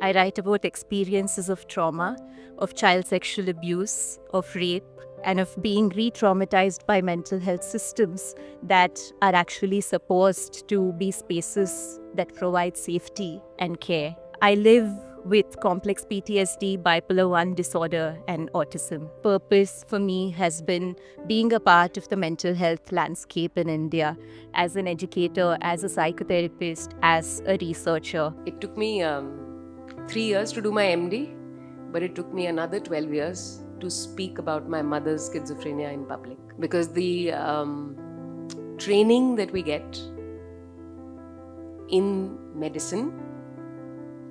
I write about experiences of trauma, of child sexual abuse, of rape, and of being re traumatized by mental health systems that are actually supposed to be spaces that provide safety and care. I live with complex PTSD, bipolar 1 disorder, and autism. Purpose for me has been being a part of the mental health landscape in India as an educator, as a psychotherapist, as a researcher. It took me 3 years to do my MD, but it took me another 12 years to speak about my mother's schizophrenia in public. Because the training that we get in medicine,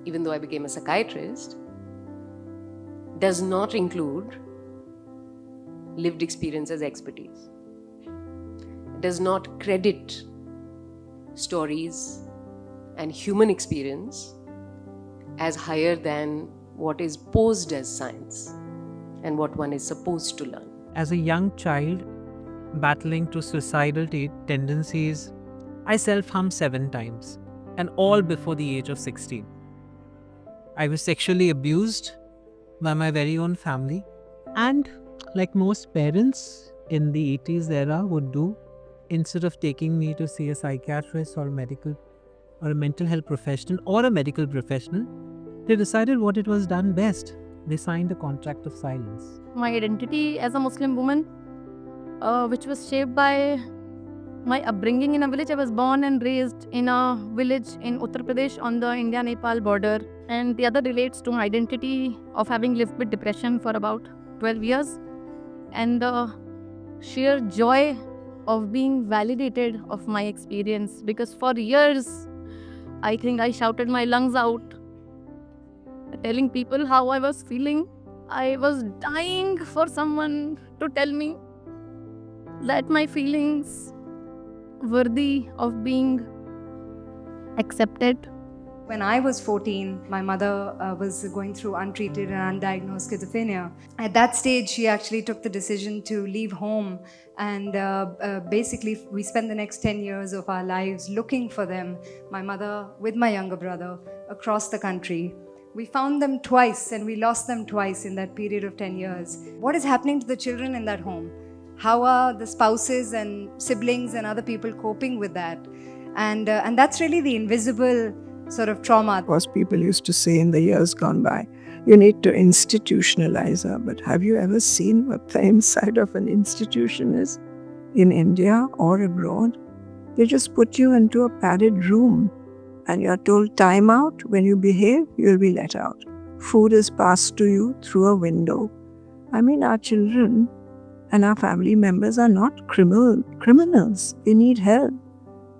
even though I became a psychiatrist, does not include lived experience as expertise. It does not credit stories and human experience as higher than what is posed as science and what one is supposed to learn. As a young child battling to suicidal tendencies, I self-harmed 7 times, and all before the age of 16. I was sexually abused by my very own family, and like most parents in the 80s era would do, instead of taking me to see a psychiatrist or a mental health professional or a medical professional, they decided what it was done best. They signed a contract of silence. My identity as a Muslim woman, which was shaped by my upbringing in a village. I was born and raised in a village in Uttar Pradesh on the India-Nepal border. And the other relates to my identity of having lived with depression for about 12 years. And the sheer joy of being validated of my experience. Because for years, I think I shouted my lungs out, telling people how I was feeling. I was dying for someone to tell me that my feelings worthy of being accepted. When I was 14, my mother was going through untreated and undiagnosed schizophrenia. At that stage, she actually took the decision to leave home, and basically we spent the next 10 years of our lives looking for them, my mother with my younger brother, across the country. We found them twice and we lost them twice in that period of 10 years. What is happening to the children in that home? How are the spouses and siblings and other people coping with that? And that's really the invisible sort of trauma. Of course, people used to say in the years gone by, you need to institutionalize her. But have you ever seen what the inside of an institution is in India or abroad? They just put you into a padded room and you're told time out. When you behave, you'll be let out. Food is passed to you through a window. I mean, our children and our family members are not criminals. They need help.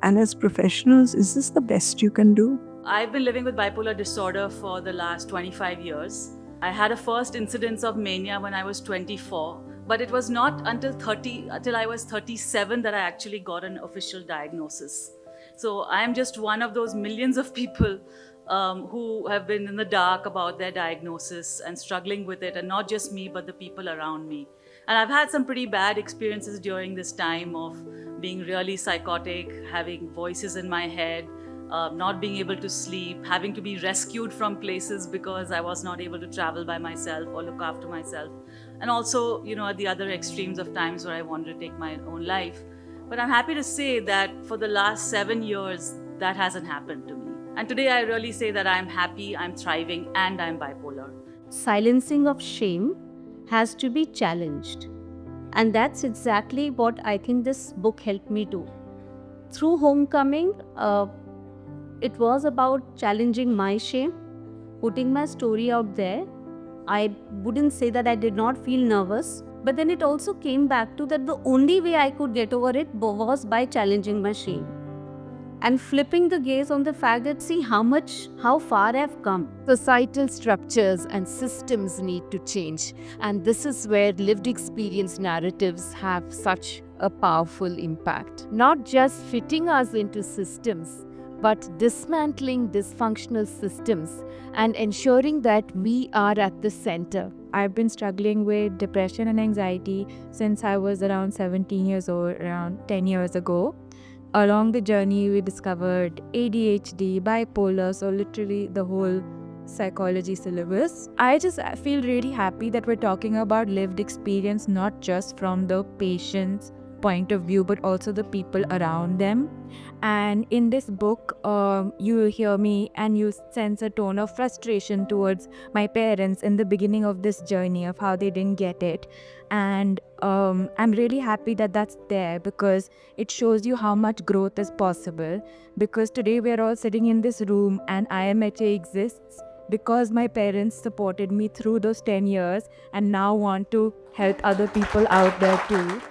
And as professionals, is this the best you can do? I've been living with bipolar disorder for the last 25 years. I had a first incidence of mania when I was 24, but it was not until I was 37 that I actually got an official diagnosis. So I'm just one of those millions of people who have been in the dark about their diagnosis and struggling with it, and not just me, but the people around me. And I've had some pretty bad experiences during this time of being really psychotic, having voices in my head, not being able to sleep, having to be rescued from places because I was not able to travel by myself or look after myself. And also, at the other extremes of times where I wanted to take my own life. But I'm happy to say that for the last 7 years, that hasn't happened to me. And today I really say that I'm happy, I'm thriving, and I'm bipolar. Silencing of shame has to be challenged. And that's exactly what I think this book helped me do. Through Homecoming, it was about challenging my shame, putting my story out there. I wouldn't say that I did not feel nervous, but then it also came back to that the only way I could get over it was by challenging my shame. And flipping the gaze on the fact that see how far I've come. Societal structures and systems need to change. And this is where lived experience narratives have such a powerful impact. Not just fitting us into systems, but dismantling dysfunctional systems and ensuring that we are at the center. I've been struggling with depression and anxiety since I was around 17 years old, around 10 years ago. Along the journey, we discovered ADHD, bipolar, so literally the whole psychology syllabus. I just feel really happy that we're talking about lived experience, not just from the patient's point of view, but also the people around them. And in this book, you hear me and you sense a tone of frustration towards my parents in the beginning of this journey of how they didn't get it. And I'm really happy that that's there, because it shows you how much growth is possible. Because today we're all sitting in this room and IMHA exists because my parents supported me through those 10 years and now want to help other people out there too.